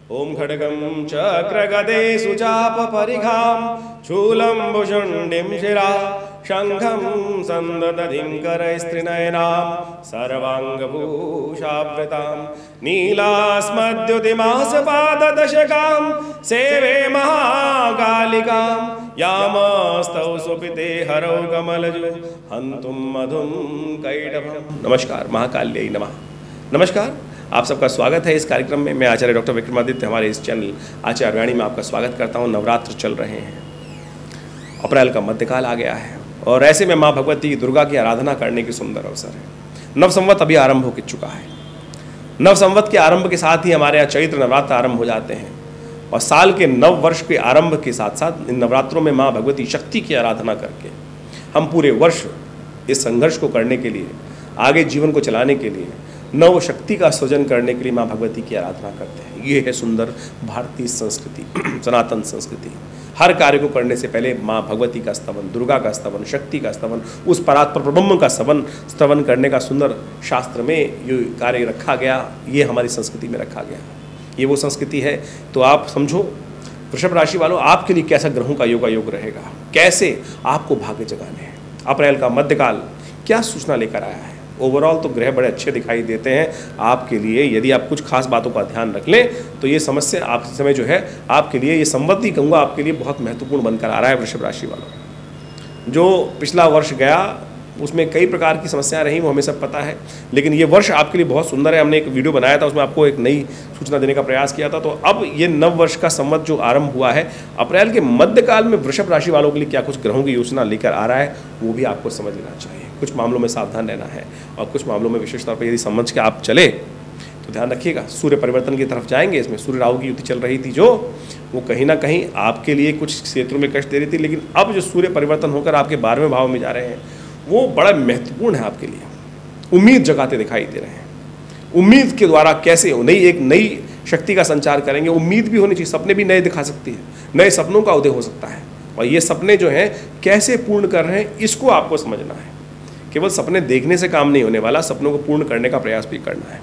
ओम खड्गं चक्रगदे सुचापपरिघां शूलं भुषुण्डिं शिरा शंखं सन्ददधिं करैस्त्रिनयनां सर्वाङ्गभूषावृतां नीलास्मद्युतिमासपाददशकां सेवे महाकालिकां यामस्तौ सुपिते हरौ कमलजु हन्तुं मधुं कैटभम्। नमस्कार, महाकाल्यै नमः। नमस्कार, आप सबका स्वागत है इस कार्यक्रम में। मैं आचार्य डॉक्टर विक्रमादित्य हमारे इस चैनल आचार्य वाणी में आपका स्वागत करता हूँ। नवरात्र चल रहे हैं, अप्रैल का मध्यकाल आ गया है और ऐसे में माँ भगवती दुर्गा की आराधना करने की सुंदर अवसर है। नव संवत अभी आरंभ हो चुका है। नव संवत के आरंभ के साथ ही हमारे यहाँ चैत्र नवरात्र आरंभ हो जाते हैं और साल के नव वर्ष के आरंभ के साथ साथ इन नवरात्रों में माँ भगवती शक्ति की आराधना करके हम पूरे वर्ष इस संघर्ष को करने के लिए, आगे जीवन को चलाने के लिए, नव शक्ति का सृजन करने के लिए माँ भगवती की आराधना करते हैं। ये है सुंदर भारतीय संस्कृति, सनातन संस्कृति। हर कार्य को करने से पहले माँ भगवती का स्तवन, दुर्गा का स्तवन, शक्ति का स्तवन, उस परात्पर ब्रह्म का स्तवन करने का सुंदर शास्त्र में ये कार्य रखा गया। ये हमारी संस्कृति में रखा गया, ये वो संस्कृति है। तो आप समझो वृषभ राशि वालों, आपके लिए कैसा ग्रहों का योग रहेगा, कैसे आपको भाग्य जगाने हैं। अप्रैल का मध्यकाल क्या सूचना लेकर आया है? ओवरऑल तो ग्रह बड़े अच्छे दिखाई देते हैं आपके लिए। यदि आप कुछ खास बातों का ध्यान रख लें तो ये समस्या आप समय जो है आपके लिए, ये संवत्ति कहूँगा, आपके लिए बहुत महत्वपूर्ण बनकर आ रहा है। वृषभ राशि वालों, जो पिछला वर्ष गया उसमें कई प्रकार की समस्याएं रहीं, वो हमें सब पता है, लेकिन ये वर्ष आपके लिए बहुत सुंदर है। हमने एक वीडियो बनाया था, उसमें आपको एक नई सूचना देने का प्रयास किया था। तो अब ये नव वर्ष का संवत जो आरंभ हुआ है, अप्रैल के मध्यकाल में वृषभ राशि वालों के लिए क्या कुछ ग्रहों की योजना लेकर आ रहा है, वो भी आपको समझ लेना चाहिए। कुछ मामलों में सावधान रहना है और कुछ मामलों में विशेष तौर पर यदि समझ के आप चले तो ध्यान रखिएगा। सूर्य परिवर्तन की तरफ जाएंगे। इसमें सूर्य राहु की युति चल रही थी, जो वो कहीं ना कहीं आपके लिए कुछ क्षेत्रों में कष्ट दे रही थी, लेकिन अब जो सूर्य परिवर्तन होकर आपके 12वें भाव में जा रहे हैं, वो बड़ा महत्वपूर्ण है आपके लिए। उम्मीद जगाते दिखाई दे रहे हैं। उम्मीद के द्वारा कैसे एक नई शक्ति का संचार करेंगे। उम्मीद भी होनी चाहिए, सपने भी नए दिखा सकती है, नए सपनों का उदय हो सकता है। और ये सपने जो हैं कैसे पूर्ण कर रहे हैं, इसको आपको समझना है। केवल सपने देखने से काम नहीं होने वाला, सपनों को पूर्ण करने का प्रयास भी करना है।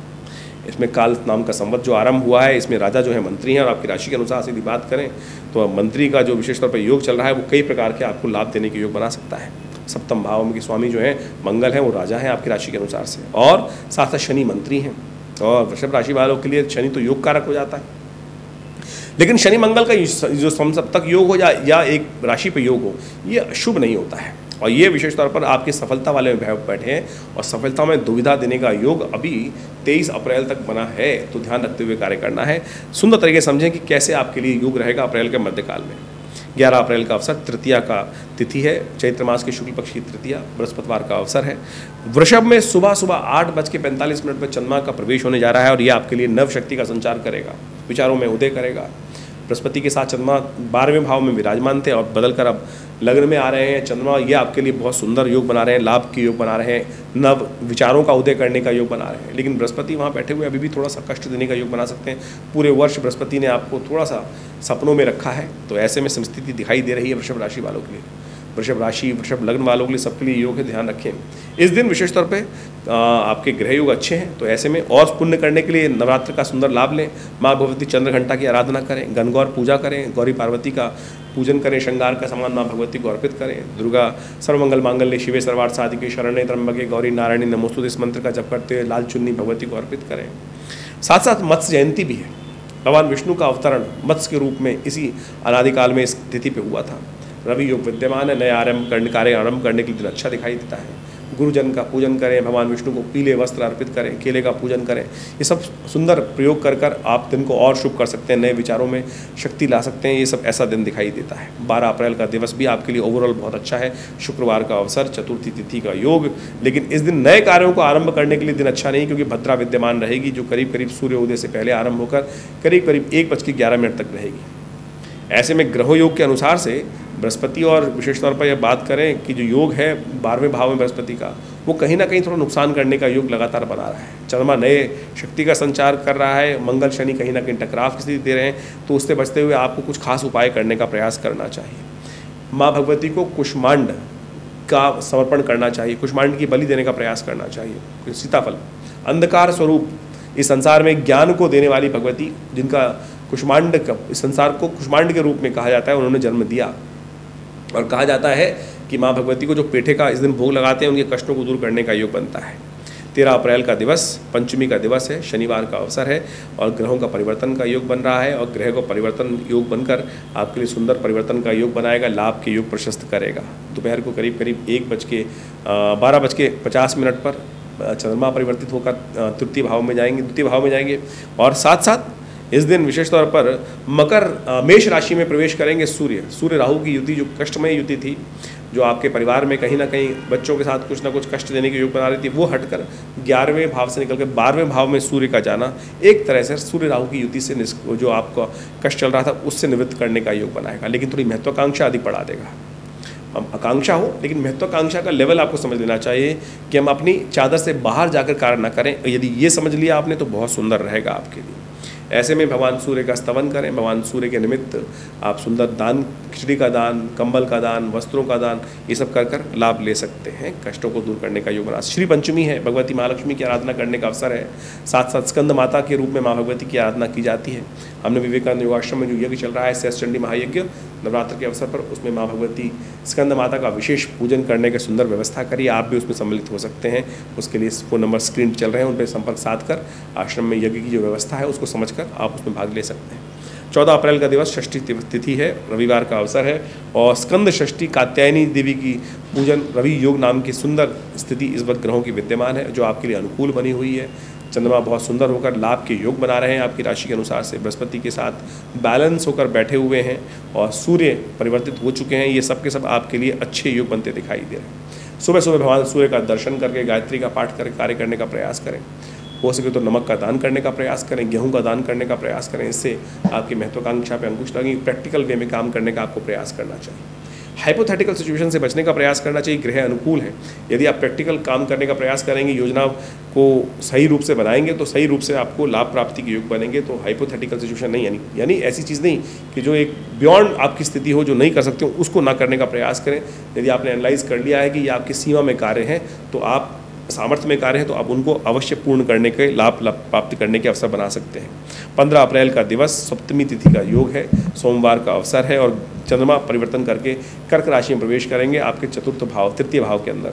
इसमें काल नाम का संवत जो आरंभ हुआ है, इसमें राजा जो है मंत्री हैं, और आपकी राशि के अनुसार यदि बात करें तो मंत्री का जो विशेष तौर पर योग चल रहा है, वो कई प्रकार के आपको लाभ देने के योग बना सकता है। सप्तम भाव में के स्वामी जो है मंगल है, वो राजा है आपकी राशि के अनुसार से, और साथ साथ शनि मंत्री हैं। और वृषभ राशि वालों के लिए शनि तो योग कारक हो जाता है, लेकिन शनि मंगल का जो सप्तक योग हो या एक राशि पे योग हो, ये शुभ नहीं होता है। और ये विशेष तौर पर आपकी सफलता वाले में बैठे हैं और सफलता में दुविधा देने का योग अभी 23 अप्रैल तक बना है। तो ध्यान रखते हुए कार्य करना है। सुंदर तरीके से समझें कि कैसे आपके लिए योग रहेगा अप्रैल के मध्यकाल में। 11 अप्रैल का अवसर तृतीया का तिथि है, चैत्र मास की शुक्ल पक्ष की तृतीया, बृहस्पतिवार का अवसर है। वृषभ में सुबह 8:45 पर चंद्रमा का प्रवेश होने जा रहा है और यह आपके लिए नव शक्ति का संचार करेगा, विचारों में उदय करेगा। बृहस्पति के साथ चंद्रमा 12वें भाव में विराजमान थे और बदलकर अब लग्न में आ रहे हैं चंद्रमा। ये आपके लिए बहुत सुंदर योग बना रहे हैं, लाभ के योग बना रहे हैं, नव विचारों का उदय करने का योग बना रहे हैं। लेकिन बृहस्पति वहाँ बैठे हुए अभी भी थोड़ा सा कष्ट देने का योग बना सकते हैं। पूरे वर्ष बृहस्पति ने आपको थोड़ा सा सपनों में रखा है, तो ऐसे में स्थिति दिखाई दे रही है वृषभ राशि वालों के लिए। वृषभ राशि, वृषभ लग्न वालों के लिए सबके लिए योग है, ध्यान रखें। इस दिन विशेष तौर पे आपके ग्रह योग अच्छे हैं, तो ऐसे में और पुण्य करने के लिए नवरात्र का सुंदर लाभ लें। माँ भगवती चंद्रघंटा की आराधना करें, गणगौर पूजा करें, गौरी पार्वती का पूजन करें, श्रृंगार का सामान माँ भगवती को अर्पित करें। दुर्गा सर्वमंगल मांगल्ये शिवे सर्वार्थ साधिके शरण्ये त्र्यंबके गौरी नारायणी नमोस्तुते इस मंत्र का जप करते हुए लाल चुन्नी भगवती को अर्पित करें। साथ साथ मत्स्य जयंती भी है। भगवान विष्णु का अवतरण मत्स्य के रूप में इसी अनादिकाल में इस तिथि पे हुआ था। रवि योग विद्यमान है, नए कार्य आरंभ करने के लिए दिन अच्छा दिखाई देता है। गुरुजन का पूजन करें, भगवान विष्णु को पीले वस्त्र अर्पित करें, केले का पूजन करें। ये सब सुंदर प्रयोग कर आप दिन को और शुभ कर सकते हैं, नए विचारों में शक्ति ला सकते हैं। ये सब ऐसा दिन दिखाई देता है। 12 अप्रैल का दिवस भी आपके लिए ओवरऑल बहुत अच्छा है। शुक्रवार का अवसर, चतुर्थी तिथि का योग, लेकिन इस दिन नए कार्यों को आरंभ करने के लिए दिन अच्छा नहीं, क्योंकि भद्रा विद्यमान रहेगी, जो करीब सूर्योदय से पहले आरंभ होकर करीब 1:11 तक रहेगी। ऐसे में ग्रह योग के अनुसार से बृहस्पति, और विशेष तौर पर यह बात करें कि जो योग है 12वें भाव में बृहस्पति का, वो कहीं ना कहीं थोड़ा नुकसान करने का योग लगातार बना रहा है। चंद्रमा नए शक्ति का संचार कर रहा है, मंगल शनि कहीं ना कहीं टकराव की स्थिति दे रहे हैं, तो उससे बचते हुए आपको कुछ खास उपाय करने का प्रयास करना चाहिए। माँ भगवती को कुष्मांड का समर्पण करना चाहिए, कुष्मांड की बलि देने का प्रयास करना चाहिए। सीताफल अंधकार स्वरूप इस संसार में ज्ञान को देने वाली भगवती, जिनका कुष्मांड का, इस संसार को कुष्मांड के रूप में कहा जाता है, उन्होंने जन्म दिया। और कहा जाता है कि माँ भगवती को जो पेठे का इस दिन भोग लगाते हैं उनके कष्टों को दूर करने का योग बनता है। 13 अप्रैल का दिवस पंचमी का दिवस है, शनिवार का अवसर है और ग्रहों का परिवर्तन का योग बन रहा है और ग्रह को परिवर्तन योग बनकर आपके लिए सुंदर परिवर्तन का योग बनाएगा, लाभ के योग प्रशस्त करेगा। दोपहर को करीब 12:50 पर चंद्रमा परिवर्तित होकर तृतीय भाव में जाएंगे और साथ साथ इस दिन विशेष तौर पर मेष राशि में प्रवेश करेंगे सूर्य राहु की युति, जो कष्टमय युति थी, जो आपके परिवार में कहीं ना कहीं बच्चों के साथ कुछ ना कुछ कष्ट देने के योग बना रही थी, वो हटकर 11वें भाव से निकल कर 12वें भाव में सूर्य का जाना एक तरह से सूर्य राहु की युति से जो आपका कष्ट चल रहा था उससे निवृत्त करने का योग बनाएगा। लेकिन थोड़ी महत्वाकांक्षा अधिक बढ़ा देगा। आकांक्षा हो लेकिन महत्वाकांक्षा का लेवल आपको समझ लेना चाहिए कि हम अपनी चादर से बाहर जाकर कार्य ना करें। यदि ये समझ लिया आपने तो बहुत सुंदर रहेगा आपके लिए। ऐसे में भगवान सूर्य का स्तवन करें। भगवान सूर्य के निमित्त आप सुंदर दान, खिचड़ी का दान, कंबल का दान, वस्त्रों का दान, ये सब कर लाभ ले सकते हैं। कष्टों को दूर करने का योग बना। श्री पंचमी है, भगवती महालक्ष्मी की आराधना करने का अवसर है। साथ साथ स्कंद माता के रूप में माँ भगवती की आराधना की जाती है। हमने विवेकानंद योगाश्रम में जो यज्ञ चल रहा है सहस्त्र चंडी महायज्ञ नवरात्र के अवसर पर, उसमें माँ भगवती स्कंद माता का विशेष पूजन करने की सुंदर व्यवस्था करिए। आप भी उसमें सम्मिलित हो सकते हैं। उसके लिए फ़ोन नंबर स्क्रीन चल रहे हैं, उन पर संपर्क साध कर आश्रम में यज्ञ की जो व्यवस्था है उसको समझकर आप उसमें भाग ले सकते हैं। 14 अप्रैल का दिवस षष्ठी तिथि है, रविवार का अवसर है और स्कंद षष्ठी कात्यायनी देवी की पूजन रवि योग नाम की सुंदर स्थिति इस वक्त ग्रहों की विद्यमान है जो आपके लिए अनुकूल बनी हुई है। चंद्रमा बहुत सुंदर होकर लाभ के योग बना रहे हैं आपकी राशि के अनुसार से, बृहस्पति के साथ बैलेंस होकर बैठे हुए हैं और सूर्य परिवर्तित हो चुके हैं। ये सब के सब आपके लिए अच्छे योग बनते दिखाई दे रहे हैं। सुबह सुबह भगवान सूर्य का दर्शन करके गायत्री का पाठ करके कार्य करने का प्रयास करें। हो सके तो नमक का दान करने का प्रयास करें, गेहूं का दान करने का प्रयास करें। इससे आपकी महत्वाकांक्षा पे अंकुश लगेगी। प्रैक्टिकल वे में काम करने का आपको प्रयास करना चाहिए। हाइपोथेटिकल सिचुएशन से बचने का प्रयास करना चाहिए। ग्रह अनुकूल है। यदि आप प्रैक्टिकल काम करने का प्रयास करेंगे, योजना को सही रूप से बनाएंगे तो सही रूप से आपको लाभ प्राप्ति के योग बनेंगे। तो हाइपोथेटिकल सिचुएशन नहीं, यानी ऐसी चीज़ नहीं कि जो एक बियॉन्ड आपकी स्थिति हो, जो नहीं कर सकते हो, उसको ना करने का प्रयास करें। यदि आपने एनालाइज कर लिया है कि ये आपकी सीमा में कार्य हैं, तो आप सामर्थ्य में कार्य है तो आप उनको अवश्य पूर्ण करने के लाभ प्राप्ति करने के अवसर बना सकते हैं। 15 अप्रैल का दिवस सप्तमी तिथि का योग है, सोमवार का अवसर है और चंद्रमा परिवर्तन करके कर्क राशि में प्रवेश करेंगे आपके तृतीय भाव के अंदर।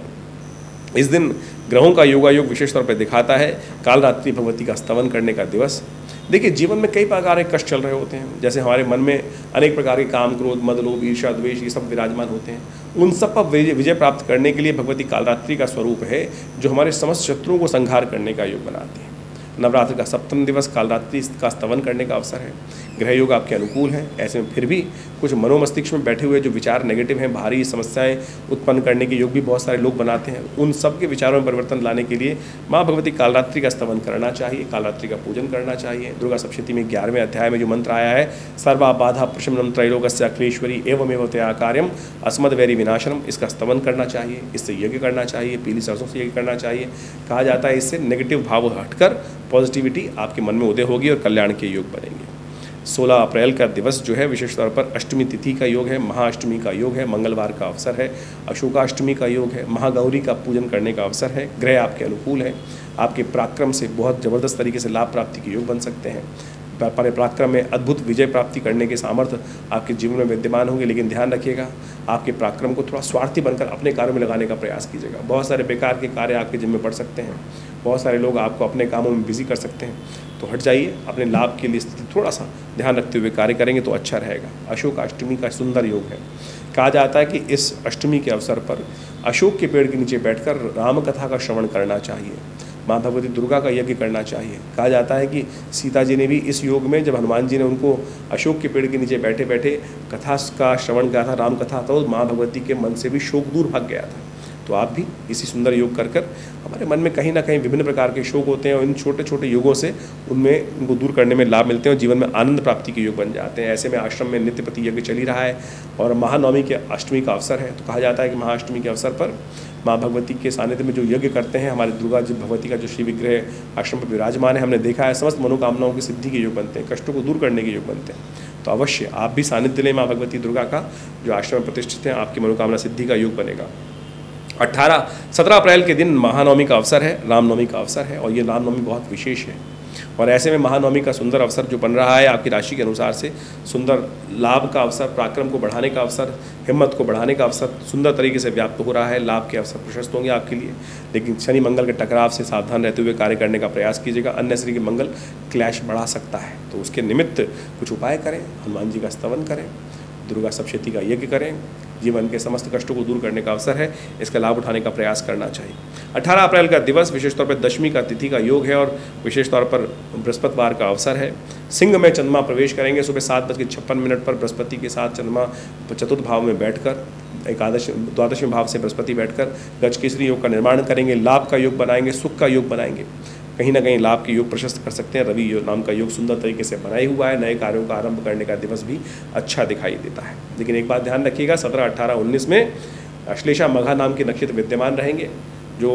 इस दिन ग्रहों का योगायोग विशेष तौर पर दिखाता है। काल रात्रि भगवती का स्तवन करने का दिवस। देखिए, जीवन में कई प्रकार के कष्ट चल रहे होते हैं। जैसे हमारे मन में अनेक प्रकार के काम, क्रोध, मद, लोभ, ईर्ष्या, द्वेष, ये सब विराजमान होते हैं। उन सब पर विजय प्राप्त करने के लिए भगवती कालरात्रि का स्वरूप है जो हमारे समस्त शत्रुओं को संहार करने का योग बनाती है। नवरात्र का सप्तम दिवस कालरात्रि का स्तवन करने का अवसर है। ग्रह योग आपके अनुकूल हैं। ऐसे में फिर भी कुछ मनोमस्तिष्क में बैठे हुए जो विचार नेगेटिव हैं, भारी समस्याएं उत्पन्न करने के योग भी बहुत सारे लोग बनाते हैं। उन सब के विचारों में परिवर्तन लाने के लिए माँ भगवती कालरात्रि का स्तवन करना चाहिए, कालरात्रि का पूजन करना चाहिए। दुर्गा सप्तशती में 11वें अध्याय में जो मंत्र आया है, सर्वा बाधा प्रशमनम त्रैलोकस्य अखिलेश्वरी एवमेव तया कार्यम अस्मद वैरी विनाशनम, इसका स्तवन करना चाहिए। इससे यज्ञ करना चाहिए, पीली सरसों से यज्ञ करना चाहिए। कहा जाता है इससे नेगेटिव भाव हटकर पॉजिटिविटी आपके मन में उदय होगी और कल्याण के योग बनेंगे। 16 अप्रैल का दिवस जो है विशेष तौर पर अष्टमी तिथि का योग है, महाअष्टमी का योग है, मंगलवार का अवसर है, अशोकाष्टमी का योग है, महागौरी का पूजन करने का अवसर है। ग्रह आपके अनुकूल है। आपके पराक्रम से बहुत ज़बरदस्त तरीके से लाभ प्राप्ति के योग बन सकते हैं। पराक्रम में अद्भुत विजय प्राप्ति करने के सामर्थ्य आपके जीवन में विद्यमान होंगे। लेकिन ध्यान रखिएगा, आपके पराक्रम को थोड़ा स्वार्थी बनकर अपने कार्यों में लगाने का प्रयास कीजिएगा। बहुत सारे बेकार के कार्य आपके जिम्मे पड़ सकते हैं। बहुत सारे लोग आपको अपने कामों में बिजी कर सकते हैं, तो हट जाइए। अपने लाभ के लिए स्थिति थोड़ा सा ध्यान रखते हुए कार्य करेंगे तो अच्छा रहेगा। अशोक अष्टमी का सुंदर योग है। कहा जाता है कि इस अष्टमी के अवसर पर अशोक के पेड़ के नीचे बैठकर राम कथा का श्रवण करना चाहिए। माँ भगवती दुर्गा का यज्ञ करना चाहिए। कहा जाता है कि सीता जी ने भी इस योग में, जब हनुमान जी ने उनको अशोक के पेड़ के नीचे बैठे बैठे कथा का श्रवण किया था, राम कथा, तो माँ भगवती के मन से भी शोक दूर भाग गया था। तो आप भी इसी सुंदर योग कर हमारे मन में कहीं ना कहीं विभिन्न प्रकार के शोक होते हैं और इन छोटे छोटे योगों से उनमें उनको दूर करने में लाभ मिलते हैं और जीवन में आनंद प्राप्ति के योग बन जाते हैं। ऐसे में आश्रम में नित्य प्रति यज्ञ चल ही रहा है और महानवमी के अष्टमी का अवसर है। तो कहा जाता है कि महाअष्टमी के अवसर पर माँ भगवती के सानिध्य में जो यज्ञ करते हैं, हमारी दुर्गा जी भगवती का जो श्री विग्रह आश्रम पर विराजमान है, हमने देखा है समस्त मनोकामनाओं की सिद्धि के योग बनते हैं, कष्टों को दूर करने के योग बनते हैं। तो अवश्य आप भी सानिध्य लें माँ भगवती दुर्गा का, जो आश्रम में प्रतिष्ठित है। आपकी मनोकामना सिद्धि का योग बनेगा। 17 अप्रैल के दिन महानवमी का अवसर है, रामनवमी का अवसर है और ये रामनवमी बहुत विशेष है। और ऐसे में महानवमी का सुंदर अवसर जो बन रहा है आपकी राशि के अनुसार से, सुंदर लाभ का अवसर, पराक्रम को बढ़ाने का अवसर, हिम्मत को बढ़ाने का अवसर सुंदर तरीके से व्याप्त हो रहा है। लाभ के अवसर प्रशस्त होंगे आपके लिए, लेकिन शनि मंगल के टकराव से सावधान रहते हुए कार्य करने का प्रयास कीजिएगा। अन्य श्री के मंगल क्लैश बढ़ा सकता है, तो उसके निमित्त कुछ उपाय करें। हनुमान जी का स्तवन करें, दुर्गा सप्तशती का यज्ञ करें। जीवन के समस्त कष्टों को दूर करने का अवसर है, इसका लाभ उठाने का प्रयास करना चाहिए। 18 अप्रैल का दिवस विशेष तौर पर दशमी का तिथि का योग है और विशेष तौर पर बृहस्पतिवार का अवसर है। सिंह में चंद्रमा प्रवेश करेंगे सुबह 7:56 पर बृहस्पति के साथ चंद्रमा चतुर्थ भाव में बैठकर, द्वादशवें भाव से बृहस्पति बैठकर गजकेसरी योग का निर्माण करेंगे। लाभ का योग बनाएंगे, सुख का योग बनाएंगे। कहीं ना कहीं लाभ के योग प्रशस्त कर सकते हैं। रवि नाम का योग सुंदर तरीके से बनाया हुआ है। नए कार्यों का आरंभ करने का दिवस भी अच्छा दिखाई देता है। लेकिन एक बात ध्यान रखिएगा, 17, 18, 19 में अश्लेषा मघा नाम के नक्षत्र विद्यमान रहेंगे, जो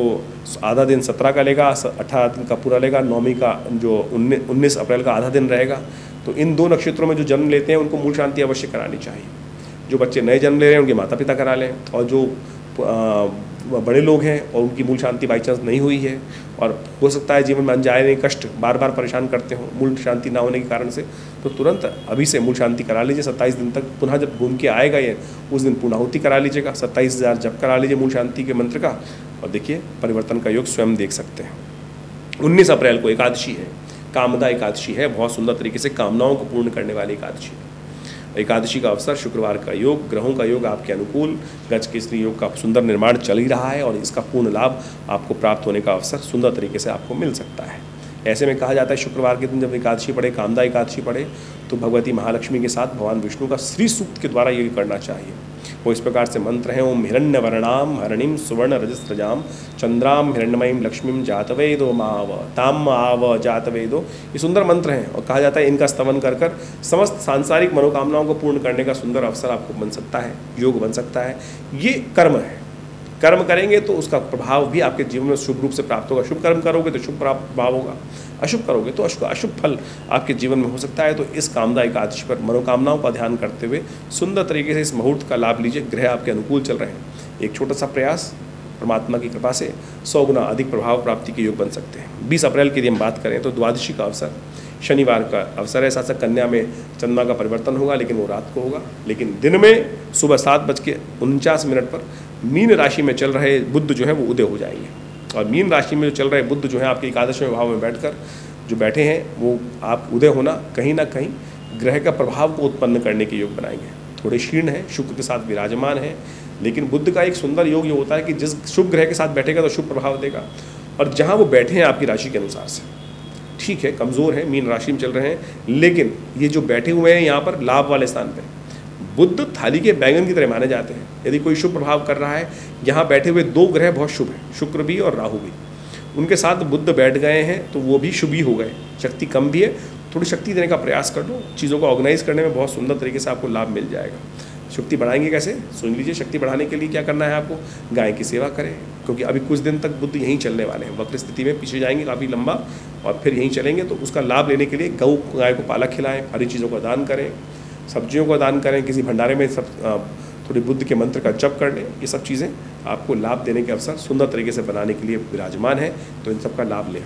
आधा दिन 17 का लेगा, 18 दिन का पूरा लेगा। नवमी का जो 19 अप्रैल का आधा दिन रहेगा। तो इन दो नक्षत्रों में जो जन्म लेते हैं उनको मूल शांति अवश्य करानी चाहिए। जो बच्चे नए जन्म ले रहे हैं उनके माता पिता करा लें, और जो बड़े लोग हैं और उनकी मूल शांति बाई चांस नहीं हुई है और हो सकता है जीवन में अनजाने कष्ट बार बार परेशान करते हो मूल शांति ना होने के कारण से, तो तुरंत अभी से मूल शांति करा लीजिए। 27 दिन तक पुनः जब घूम के आएगा ये, उस दिन पूर्णाहुति करा लीजिएगा। 27,000 जप करा लीजिए मूल शांति के मंत्र का, और देखिए परिवर्तन का योग स्वयं देख सकते हैं। 19 अप्रैल को एकादशी है, कामदा एकादशी है। बहुत सुंदर तरीके से कामनाओं को पूर्ण करने वाली एकादशी है। एकादशी का अवसर, शुक्रवार का योग, ग्रहों का योग आपके अनुकूल, गजकेसरी योग का सुंदर निर्माण चल ही रहा है और इसका पूर्ण लाभ आपको प्राप्त होने का अवसर सुंदर तरीके से आपको मिल सकता है। ऐसे में कहा जाता है शुक्रवार के दिन जब एकादशी पड़े, कामदा एकादशी पड़े, तो भगवती महालक्ष्मी के साथ भगवान विष्णु का श्री सूक्त के द्वारा ये करना चाहिए। वो इस प्रकार से मंत्र हैं, ओम हिरण्यवर्णाम हरणिम सुवर्ण रजस्रजाम चंद्राम हिरण्यमयीम लक्ष्मीम जातवेदो माव ताम आव जातवेदो। ये सुंदर मंत्र हैं और कहा जाता है इनका स्तवन कर कर समस्त सांसारिक मनोकामनाओं को पूर्ण करने का सुंदर अवसर आपको बन सकता है, योग बन सकता है। ये कर्म है, कर्म करेंगे तो उसका प्रभाव भी आपके जीवन में शुभ रूप से प्राप्त होगा। शुभ कर्म करोगे तो शुभ प्रभाव होगा, अशुभ करोगे तो अशुभ फल आपके जीवन में हो सकता है। तो इस कामदा एकादशी पर मनोकामनाओं का ध्यान करते हुए सुंदर तरीके से इस मुहूर्त का लाभ लीजिए। ग्रह आपके अनुकूल चल रहे हैं। एक छोटा सा प्रयास परमात्मा की कृपा से 100 गुना अधिक प्रभाव प्राप्ति के योग बन सकते हैं। 20 अप्रैल की यदि हम बात करें तो द्वादशी का अवसर, शनिवार का अवसर है। साथ साथ कन्या में चंद्रमा का परिवर्तन होगा, लेकिन वो रात को होगा। लेकिन दिन में सुबह 7:49 पर मीन राशि में चल रहे बुध जो है वो उदय हो जाएंगे। और मीन राशि में जो चल रहे बुध जो है आपके 11वें भाव में बैठकर जो बैठे हैं, वो आप उदय होना कहीं ना कहीं ग्रह का प्रभाव को उत्पन्न करने के योग बनाएंगे। थोड़े क्षीण है, शुक्र के साथ विराजमान है, लेकिन बुध का एक सुंदर योग ये होता है कि जिस शुभ ग्रह के साथ बैठेगा तो शुभ प्रभाव देगा। और जहाँ वो बैठे हैं आपकी राशि के अनुसार से, ठीक है कमज़ोर है, मीन राशि में चल रहे हैं, लेकिन ये जो बैठे हुए हैं यहाँ पर लाभ वाले स्थान पर, बुध थाली के बैंगन की तरह माने जाते हैं। यदि कोई शुभ प्रभाव कर रहा है, यहाँ बैठे हुए 2 ग्रह बहुत शुभ हैं, शुक्र भी और राहु भी। उनके साथ बुध बैठ गए हैं तो वो भी शुभ ही हो गए। शक्ति कम भी है, थोड़ी शक्ति देने का प्रयास कर लो, चीज़ों को ऑर्गेनाइज करने में बहुत सुंदर तरीके से आपको लाभ मिल जाएगा। शक्ति बढ़ाएंगे कैसे, सुन लीजिए। शक्ति बढ़ाने के लिए क्या करना है आपको, गाय की सेवा करें, क्योंकि अभी कुछ दिन तक बुध यहीं चलने वाले हैं। वक्र स्थिति में पीछे जाएंगे काफ़ी लंबा और फिर यहीं चलेंगे। तो उसका लाभ लेने के लिए गाय को पालक खिलाएं, हरी चीज़ों का दान करें, सब्जियों का दान करें, किसी भंडारे में सब थोड़ी बुद्ध के मंत्र का जप कर लें। ये सब चीज़ें आपको लाभ देने के अवसर सुंदर तरीके से बनाने के लिए विराजमान है, तो इन सब का लाभ लें।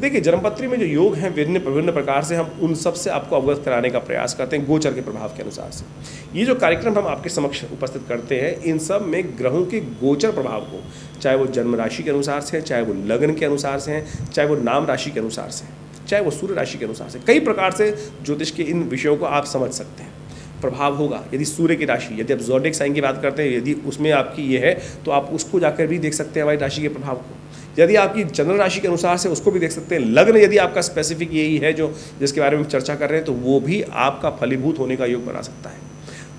देखिए जन्मपत्री में जो योग हैं विभिन्न प्रकार से, हम उन सब से आपको अवगत कराने का प्रयास करते हैं गोचर के प्रभाव के अनुसार से। ये जो कार्यक्रम हम आपके समक्ष उपस्थित करते हैं, इन सब में ग्रहों के गोचर प्रभाव को, चाहे वो जन्म राशि के अनुसार से, चाहे वो लग्न के अनुसार से हैं, चाहे वो नाम राशि के अनुसार से, चाहे वो सूर्य राशि के अनुसार से, कई प्रकार से ज्योतिष के इन विषयों को आप समझ सकते हैं। प्रभाव होगा यदि सूर्य की राशि, यदि आप ज़ोडिएक साइन की बात करते हैं, यदि उसमें आपकी ये है तो आप उसको जाकर भी देख सकते हैं हमारी राशि के प्रभाव को। यदि आपकी चंद्र राशि के अनुसार से, उसको भी देख सकते हैं। लग्न यदि आपका स्पेसिफिक यही है जो जिसके बारे में चर्चा कर रहे हैं, तो वो भी आपका फलीभूत होने का योग बना सकता है।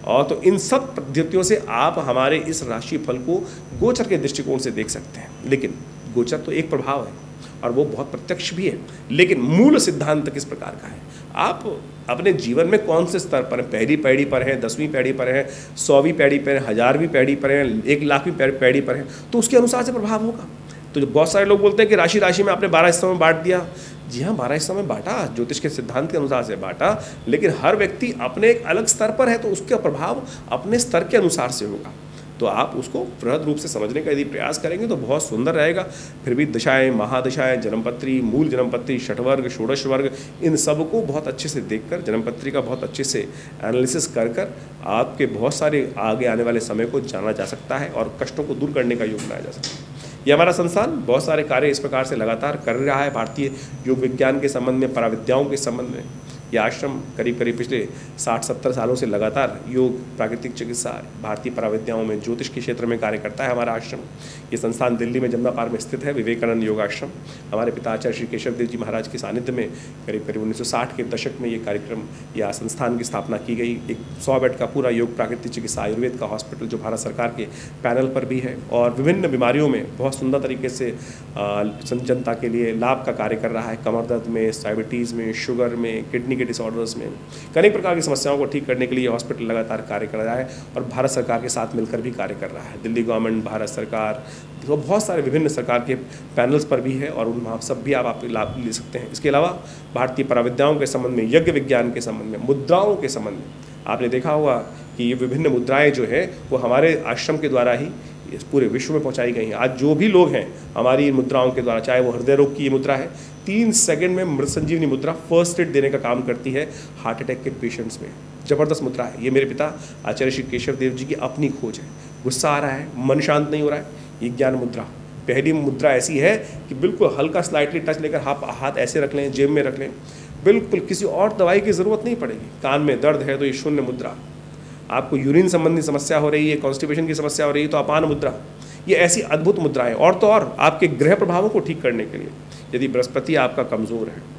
और तो इन सब पद्धतियों से आप हमारे इस राशि फल को गोचर के दृष्टिकोण से देख सकते हैं। लेकिन गोचर तो एक प्रभाव है और वो बहुत प्रत्यक्ष भी है, लेकिन मूल सिद्धांत किस प्रकार का है, आप अपने जीवन में कौन से स्तर पर हैं, पहली पैड़ी पर हैं, 10वीं पैड़ी पर हैं, 100वीं पैड़ी पर हैं, 1000वीं पैड़ी पर हैं, 1,00,000वीं पैड़ी पर हैं, तो उसके अनुसार से प्रभाव होगा। तो जो बहुत सारे लोग बोलते हैं कि राशि राशि में आपने 12 हिस्सों में बांट दिया। जी हाँ, 12 हिस्सों में बांटा, ज्योतिष के सिद्धांत के अनुसार से बांटा, लेकिन हर व्यक्ति अपने एक अलग स्तर पर है, तो उसका प्रभाव अपने स्तर के अनुसार से होगा। तो आप उसको बृहद रूप से समझने का यदि प्रयास करेंगे तो बहुत सुंदर रहेगा। फिर भी दशाएं, महादशाएं, जन्मपत्री, मूल जन्मपत्री, षठवर्ग, षोडश वर्ग, इन सबको बहुत अच्छे से देखकर, जन्मपत्री का बहुत अच्छे से एनालिसिस कर कर आपके बहुत सारे आगे आने वाले समय को जाना जा सकता है और कष्टों को दूर करने का योग बनाया जा सकता है। ये हमारा संस्थान बहुत सारे कार्य इस प्रकार से लगातार कर रहा है। भारतीय योग विज्ञान के संबंध में, पराविद्याओं के संबंध में यह आश्रम करीब पिछले 60-70 सालों से लगातार योग, प्राकृतिक चिकित्सा, भारतीय पराविद्याओं में, ज्योतिष के क्षेत्र में कार्य करता है हमारा आश्रम। ये संस्थान दिल्ली में जमुना पार्क में स्थित है, विवेकानंद योग आश्रम। हमारे पिता आचार्य श्री केशव देव जी महाराज के सानिध्य में करीब 1960 के दशक में ये कार्यक्रम या संस्थान की स्थापना की गई। एक 100 बेड का पूरा योग, प्राकृतिक चिकित्सा, आयुर्वेद का हॉस्पिटल जो भारत सरकार के पैनल पर भी है और विभिन्न बीमारियों में बहुत सुंदर तरीके से जनता के लिए लाभ का कार्य कर रहा है। कमर दर्द में, डायबिटीज़ में, शुगर में, किडनी के डिसऑर्डर्स में, कई प्रकार की समस्याओं को ठीक करने के लिए हॉस्पिटल लगातार कार्य कर रहा है और भारत सरकार के साथ मिलकर भी कार्य कर रहा है। दिल्ली गवर्नमेंट, भारत सरकार, तो बहुत सारे विभिन्न सरकार के पैनल्स पर भी है और उन सब भी आप लाभ ले सकते हैं। इसके अलावा भारतीय पराविद्याओं के संबंध में, यज्ञ विज्ञान के संबंध में, मुद्राओं के संबंध में आपने देखा होगा कि ये विभिन्न मुद्राएं जो है वो हमारे आश्रम के द्वारा ही इस पूरे विश्व में पहुंचाई गई हैं। आज जो भी लोग हैं हमारी मुद्राओं के द्वारा, चाहे वो हृदय रोग की ये मुद्रा है, 3 सेकंड में मृत संजीवनी मुद्रा फर्स्ट एड देने का काम करती है हार्ट अटैक के पेशेंट्स में। जबरदस्त मुद्रा है ये। मेरे पिता आचार्य श्री केशव देव जी की अपनी खोज है। गुस्सा आ रहा है, मन शांत नहीं हो रहा है, ये ज्ञान मुद्रा, पहली मुद्रा ऐसी है कि बिल्कुल हल्का स्लाइटली टच लेकर हाथ ऐसे रख लें, जेब में रख लें, बिल्कुल किसी और दवाई की ज़रूरत नहीं पड़ेगी। कान में दर्द है तो ये शून्य मुद्रा, आपको यूरिन संबंधी समस्या हो रही है, कॉन्स्टिपेशन की समस्या हो रही है तो अपान मुद्रा, ये ऐसी अद्भुत मुद्राएं। और तो और आपके ग्रह प्रभावों को ठीक करने के लिए, यदि बृहस्पति आपका कमज़ोर है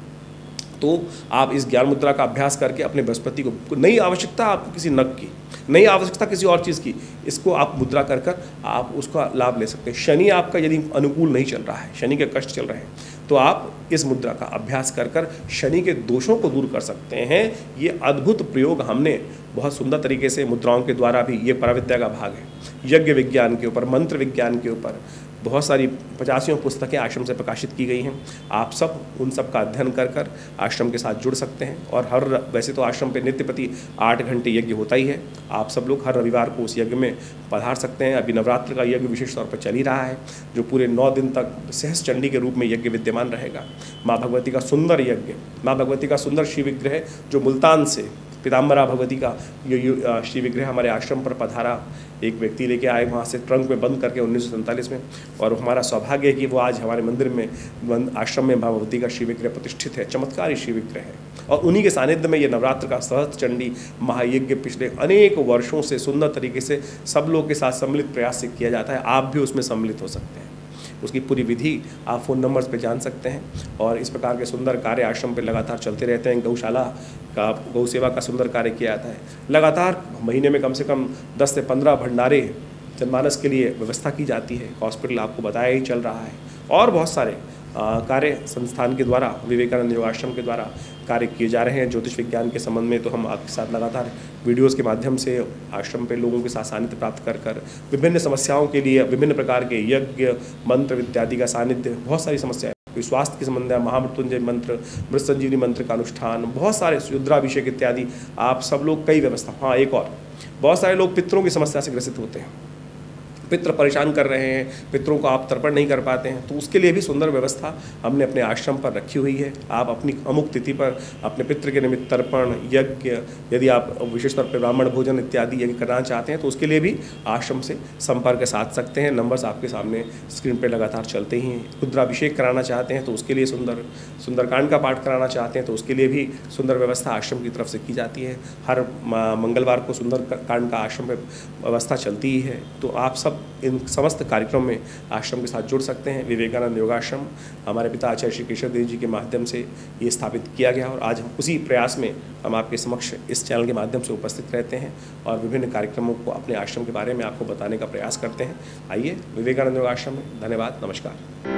तो आप इस ज्ञान मुद्रा का अभ्यास करके अपने बृहस्पति को, नहीं आवश्यकता आपको किसी नग की, नहीं आवश्यकता किसी और चीज़ की, इसको आप मुद्रा कर कर आप उसका लाभ ले सकते हैं। शनि आपका यदि अनुकूल नहीं चल रहा है, शनि के कष्ट चल रहे हैं, तो आप इस मुद्रा का अभ्यास कर कर शनि के दोषों को दूर कर सकते हैं। ये अद्भुत प्रयोग हमने बहुत सुंदर तरीके से मुद्राओं के द्वारा भी, ये पराविद्या का भाग है, यज्ञ विज्ञान के ऊपर, मंत्र विज्ञान के ऊपर बहुत सारी 85 पुस्तकें आश्रम से प्रकाशित की गई हैं। आप सब उन सब का अध्ययन कर कर आश्रम के साथ जुड़ सकते हैं। और वैसे तो आश्रम पे नित्य प्रति 8 घंटे यज्ञ होता ही है। आप सब लोग हर रविवार को उस यज्ञ में पधार सकते हैं। अभी नवरात्र का यज्ञ विशेष तौर पर चल ही रहा है, जो पूरे 9 दिन तक सहस्त्र चंडी के रूप में यज्ञ विद्यमान रहेगा। माँ भगवती का सुंदर यज्ञ, माँ भगवती का सुंदर शिव विग्रह जो मुल्तान से, पीताम्बरा भगवती का ये श्री विग्रह हमारे आश्रम पर पधारा, एक व्यक्ति लेके आए वहाँ से ट्रंक में बंद करके 1947 में, और हमारा सौभाग्य है कि वो आज हमारे मंदिर में, आश्रम में भगवती का श्री विग्रह प्रतिष्ठित है। चमत्कारी श्री विग्रह है और उन्हीं के सानिध्य में ये नवरात्र का सहस्त्र चंडी महायज्ञ पिछले अनेक वर्षों से सुंदर तरीके से सब लोग के साथ सम्मिलित प्रयास से किया जाता है। आप भी उसमें सम्मिलित हो सकते हैं। उसकी पूरी विधि आप फ़ोन नंबर्स पे जान सकते हैं। और इस प्रकार के सुंदर कार्य आश्रम पे लगातार चलते रहते हैं। गौशाला का, गौ सेवा का सुंदर कार्य किया जाता है। लगातार महीने में कम से कम 10 से 15 भंडारे जनमानस के लिए व्यवस्था की जाती है। हॉस्पिटल आपको बताया ही चल रहा है और बहुत सारे कार्य संस्थान के द्वारा, विवेकानंद योग आश्रम के द्वारा कार्य किए जा रहे हैं। ज्योतिष विज्ञान के संबंध में तो हम आपके साथ लगातार वीडियोस के माध्यम से आश्रम पे लोगों के साथ सानिध्य प्राप्त कर कर विभिन्न समस्याओं के लिए विभिन्न प्रकार के यज्ञ, मंत्र इत्यादि का सानिध्य, बहुत सारी समस्याएं, कोई स्वास्थ्य के संबंध में महामृत्युंजय मंत्र, मृत संजीवनी मंत्र का अनुष्ठान, बहुत सारे रुद्राभिषेक इत्यादि, आप सब लोग कई व्यवस्था। हाँ, एक और, बहुत सारे लोग पितरों की समस्या से ग्रसित होते हैं, पितृ परेशान कर रहे हैं, पितरों को आप तर्पण नहीं कर पाते हैं, तो उसके लिए भी सुंदर व्यवस्था हमने अपने आश्रम पर रखी हुई है। आप अपनी अमुक तिथि पर अपने पितृ के निमित्त तर्पण, यज्ञ, यदि आप विशेष तौर पर ब्राह्मण भोजन इत्यादि यदि करना चाहते हैं तो उसके लिए भी आश्रम से संपर्क साध सकते हैं। नंबर्स आपके सामने स्क्रीन पर लगातार चलते ही हैं। रुद्राभिषेक कराना चाहते हैं तो उसके लिए सुंदरकांड का पाठ कराना चाहते हैं तो उसके लिए भी सुंदर व्यवस्था आश्रम की तरफ से की जाती है। हर मंगलवार को सुंदरकांड का आश्रम में व्यवस्था चलती ही है। तो आप सब इन समस्त कार्यक्रम में आश्रम के साथ जुड़ सकते हैं। विवेकानंद योगाश्रम हमारे पिता आचार्य श्री केशव देव जी के माध्यम से ये स्थापित किया गया और आज हम उसी प्रयास में हम आपके समक्ष इस चैनल के माध्यम से उपस्थित रहते हैं और विभिन्न कार्यक्रमों को अपने आश्रम के बारे में आपको बताने का प्रयास करते हैं। आइए विवेकानंद योगाश्रम में। धन्यवाद, नमस्कार।